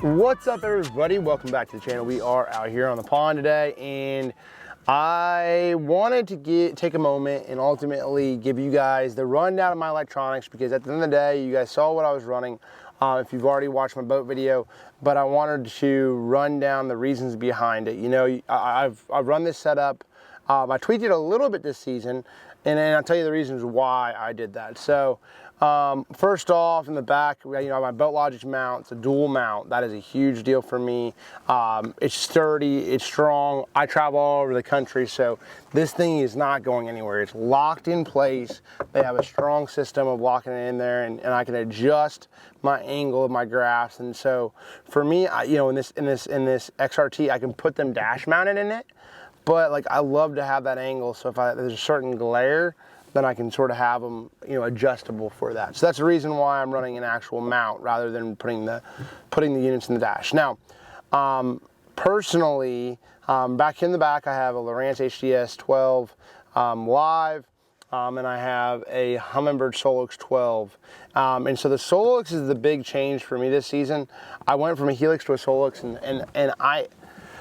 What's up, everybody? Welcome back to the channel. We are out here on the pond today, and I wanted to take a moment and ultimately give you guys the rundown of my electronics, because at the end of the day, you guys saw what I was running if you've already watched my boat video, but I wanted to run down the reasons behind it. You know, I've run this setup. I tweaked it a little bit this season, and I'll tell you the reasons why I did that. So first off, in the back, you know, my Boat Logic mount. It's a dual mount. That is a huge deal for me. It's sturdy, it's strong. I travel all over the country, so this thing is not going anywhere. It's locked in place. They have a strong system of locking it in there, and I can adjust my angle of my graphs. And so for me, you know, in this XRT, I can put them dash mounted in it, but like I love to have that angle. So if there's a certain glare, then I can sort of have them, you know, adjustable for that. So that's the reason why I'm running an actual mount rather than putting the units in the dash. Now, personally, back in the back, I have a Lowrance HDS 12 live, and I have a Humminbird Solix 12. And so the Solix is the big change for me this season. I went from a Helix to a Solix, and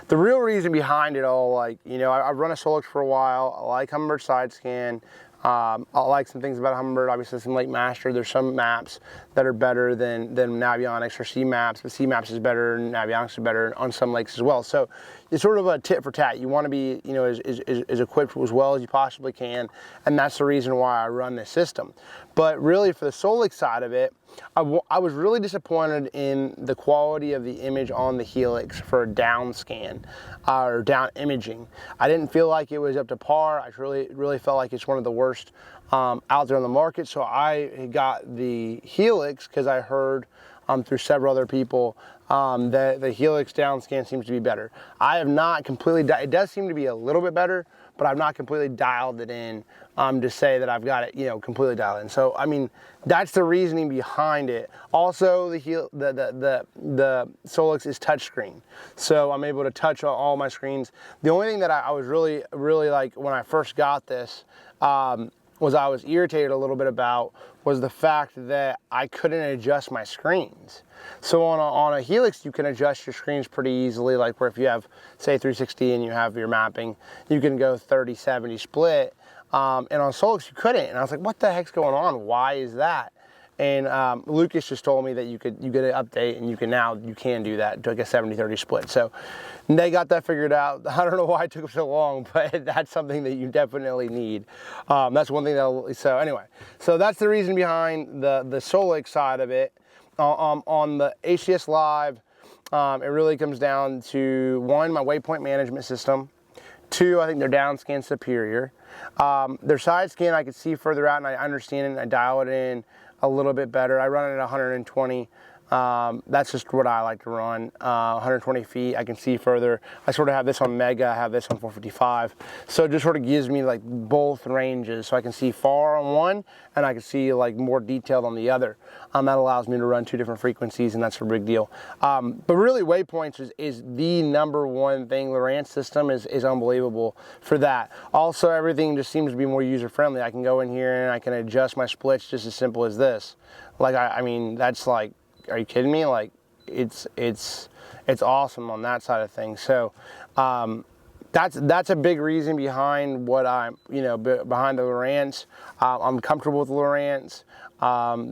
the real reason behind it all, like, you know, I've run a Solix for a while. I like Humminbird side scan. I like some things about Humminbird. Obviously, some Lake Master. There's some maps that are better than Navionics or C-Maps, but C-Maps is better and Navionics is better on some lakes as well. So it's sort of a tit for tat. You want to be, you know, as equipped as well as you possibly can, and that's the reason why I run this system. But really, for the Solix side of it, I was really disappointed in the quality of the image on the Helix for a down scan or down imaging. I didn't feel like it was up to par. I really felt like it's one of the worst out there on the market. So I got the Helix because I heard through several other people that the Helix down scan seems to be better. I have not completely, it does seem to be a little bit better, but I've not completely dialed it in to say that I've got it, you know, completely dialed in. So, I mean, that's the reasoning behind it. Also, the Solix is touchscreen, so I'm able to touch all my screens. The only thing that I was really like when I first got this was I was irritated a little bit about was the fact that I couldn't adjust my screens. So on a Helix, you can adjust your screens pretty easily, like where if you have, say, 360 and you have your mapping, you can go 30-70 split. And on Solix, you couldn't. And I was like, what the heck's going on? Why is that? And Lucas just told me that you get an update and you can do that to like a 70-30 split. So they got that figured out. I don't know why it took so long, but that's something that you definitely need. That's one thing so anyway, so that's the reason behind the Solix side of it. On the HDS Live, it really comes down to, one, my waypoint management system. Two, I think their down scan's superior. Their side scan, I can see further out and I understand it and I dial it in a little bit better. I run it at 120. That's just what I like to run. 120 feet, I can see further. I sort of have this on Mega, I have this on 455. So it just sort of gives me like both ranges. So I can see far on one and I can see like more detailed on the other. That allows me to run two different frequencies, and that's a big deal. But really, waypoints is the #1 thing. Lowrance system is unbelievable for that. Also, everything just seems to be more user-friendly. I can go in here and I can adjust my splits just as simple as this. Like, I mean, that's like, are you kidding me? Like, it's awesome on that side of things. So that's a big reason behind what I'm, you know, behind the Lowrance. I'm comfortable with the Lowrance.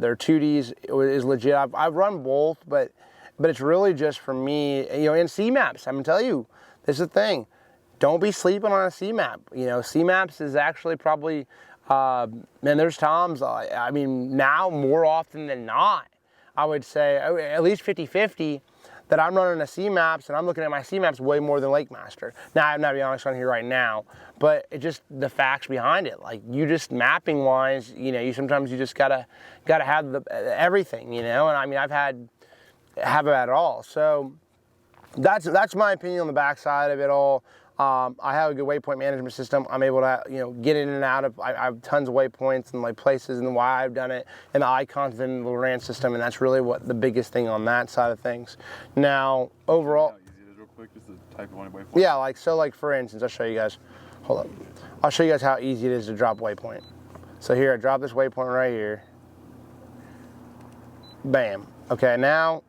Their 2Ds is legit. I've run both, but it's really just for me, you know, in C-Maps. I'm gonna tell you, this is the thing. Don't be sleeping on a C-Map. You know, C-Maps is actually probably, man, there's times, I mean, now more often than not, I would say at least 50-50 that I'm running a C-Maps and I'm looking at my C-Maps way more than Lake Master. Now, I'm not being honest on here right now, but it just the facts behind it. Like, you just mapping wise, you know, sometimes you just gotta have everything, you know. And I mean, have it at all. So that's my opinion on the backside of it all. I have a good waypoint management system. I'm able to, you know, get in and out of, I have tons of waypoints and like places and why I've done it, and the icons in the Lowrance system, and that's really what the biggest thing on that side of things. Now, overall, easy it is real quick, just to type one waypoint. Yeah, like, so like for instance, I'll show you guys, hold up. I'll show you guys how easy it is to drop waypoint. So here, I drop this waypoint right here. Bam. Okay, now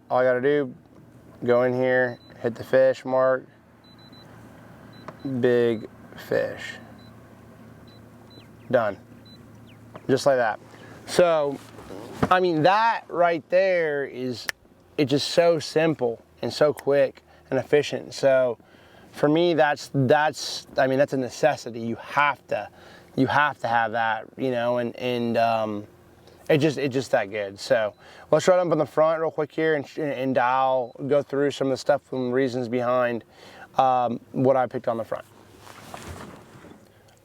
all I gotta do, go in here, hit the fish mark, big fish. Done. Just like that. So, I mean, that right there it's just so simple and so quick and efficient. So, for me, that's I mean, that's a necessity. You have to have that, you know, and it's just that good. So let's run up on the front real quick here, and I'll go through some of the stuff and reasons behind what I picked on the front.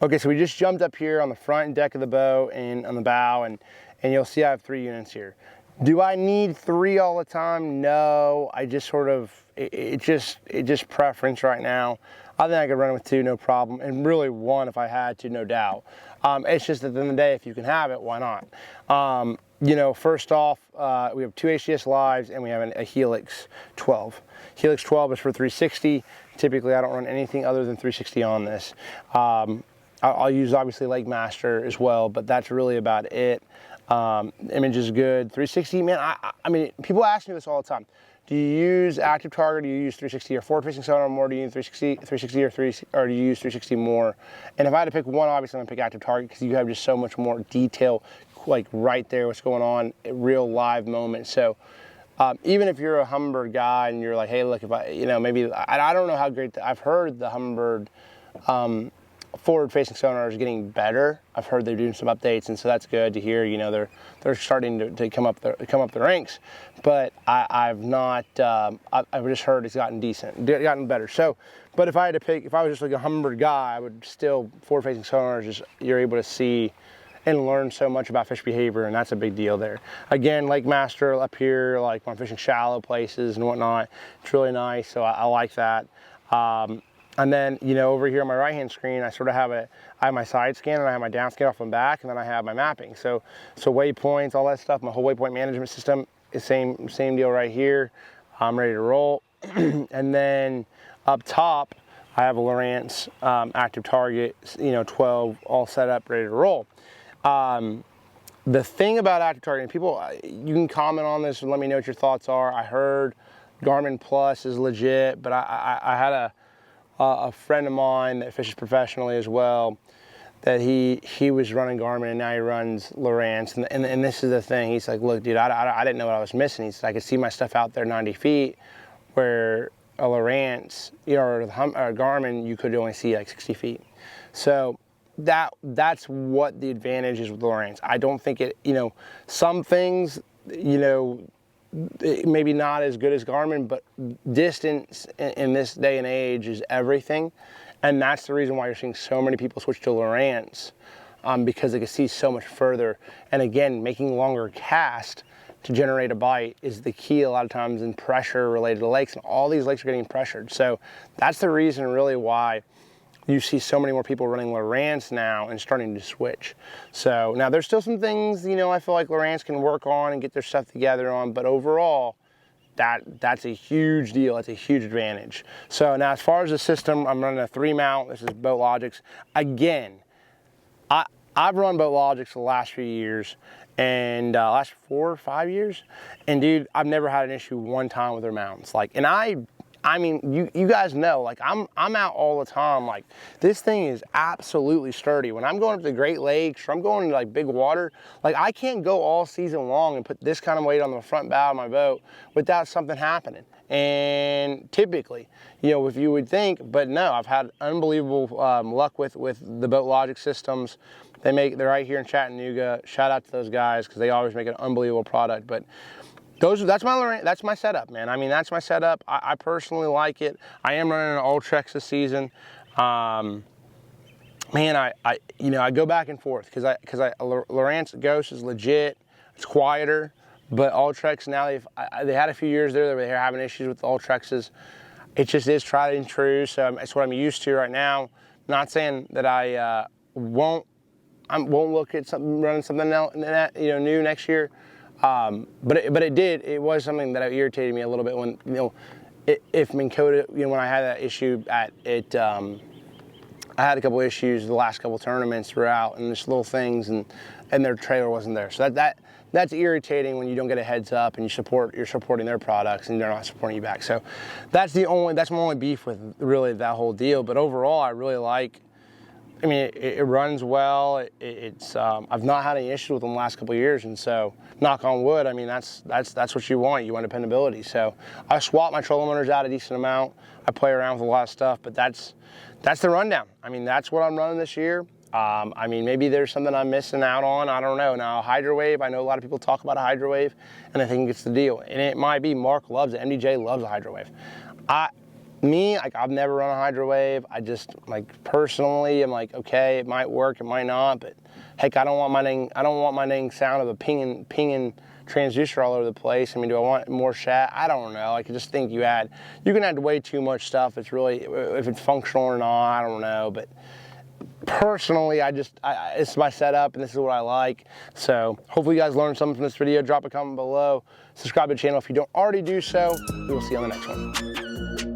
Okay, so we just jumped up here on the front deck of the boat and on the bow, and you'll see I have 3 units here. Do I need 3 all the time? No, I just sort of, it's just preference right now. I think I could run it with 2, no problem, and really 1 if I had to, no doubt. It's just at the end of the day, if you can have it, why not? You know, first off, we have 2 HDS Lives, and we have a Helix 12. Helix 12 is for 360. Typically, I don't run anything other than 360 on this. I'll use obviously Lake Master as well, but that's really about it. Image is good. 360, man, I mean, people ask me this all the time. Do you use active target, do you use 360 or forward-facing sonar more, do you use 360 or do you use 360 more? And if I had to pick one, obviously I'm gonna pick active target because you have just so much more detail, like right there, what's going on, real live moment. So even if you're a Humminbird guy and you're like, hey, look, if I, you know, maybe, I don't know how great, I've heard the Humminbird forward-facing sonar is getting better. I've heard they're doing some updates, and so that's good to hear. You know, they're starting to come up the ranks, but I've not. I've just heard it's gotten gotten better. So, but if I had to pick, if I was just like a Humminbird guy, I would still forward-facing sonar is just, you're able to see and learn so much about fish behavior, and that's a big deal there. Again, Lake Master up here, like when I'm fishing shallow places and whatnot, it's really nice. So I like that. And then, you know, over here on my right-hand screen, I sort of have I have my side scan and I have my down scan off and back, and then I have my mapping. So waypoints, all that stuff, my whole waypoint management system is same deal right here. I'm ready to roll. And then up top, I have a Lowrance active target, you know, 12 all set up, ready to roll. The thing about active target, and people, you can comment on this and let me know what your thoughts are. I heard Garmin Plus is legit, but I had a friend of mine that fishes professionally as well, that he was running Garmin and now he runs Lowrance, and this is the thing. He's like, look, dude, I didn't know what I was missing. He said I could see my stuff out there 90 feet, where a Lowrance, you know, or a Garmin, you could only see like 60 feet. So that's what the advantage is with Lowrance. I don't think it, you know, some things, you know, maybe not as good as Garmin, but distance in this day and age is everything. And that's the reason why you're seeing so many people switch to Lowrance, because they can see so much further. And again, making longer cast to generate a bite is the key a lot of times in pressure related to lakes, and all these lakes are getting pressured. So that's the reason really why you see so many more people running Lowrance now and starting to switch. So now there's still some things, you know, I feel like Lowrance can work on and get their stuff together on, but overall, that's a huge deal. That's a huge advantage. So now as far as the system, I'm running a 3-mount. This is BoatLogix. Again, I've run BoatLogix the last few years, and last 4 or 5 years, and dude, I've never had an issue one time with their mounts. Like, and I mean, you guys know, like I'm out all the time. Like, this thing is absolutely sturdy. When I'm going up to the Great Lakes, or I'm going to like big water, like I can't go all season long and put this kind of weight on the front bow of my boat without something happening. And typically, you know, if you would think, but no, I've had unbelievable luck with the BoatLogix systems. They're right here in Chattanooga. Shout out to those guys because they always make an unbelievable product. But that's my setup, man. I mean, that's my setup. I personally like it. I am running an Ultrex this season. Man, I go back and forth because Lowrance Ghost is legit. It's quieter, but Ultrex now they had a few years there that they were having issues with the Ultrexes. It just is tried and true, so it's what I'm used to right now. Not saying that I won't look at running something else, you know, new next year. But it was something that irritated me a little bit when, you know, if Minn Kota, you know, when I had that issue at it, I had a couple issues the last couple tournaments throughout, and just little things, and their trailer wasn't there. So that's irritating when you don't get a heads up and you're supporting their products and they're not supporting you back. So that's my only beef with really that whole deal. But overall, I really like, I mean, it runs well. I've not had any issues with them the last couple of years, and so knock on wood. I mean, that's what you want. You want dependability. So I swap my trolling motors out a decent amount. I play around with a lot of stuff, but that's the rundown. I mean, that's what I'm running this year. I mean, maybe there's something I'm missing out on. I don't know. Now, Hydrowave, I know a lot of people talk about a Hydrowave, and I think it's the deal. And it might be. Mark loves it. MDJ loves a Hydrowave. I've never run a Hydrowave. I just, personally, I'm like, okay, it might work, it might not, but heck, I don't want my dang sound of a pinging transducer all over the place. I mean, do I want more chat? I don't know. I just think you can add way too much stuff. It's really, if it's functional or not, I don't know, but personally, it's my setup and this is what I like. So hopefully you guys learned something from this video. Drop a comment below. Subscribe to the channel if you don't already do so. We will see you on the next one.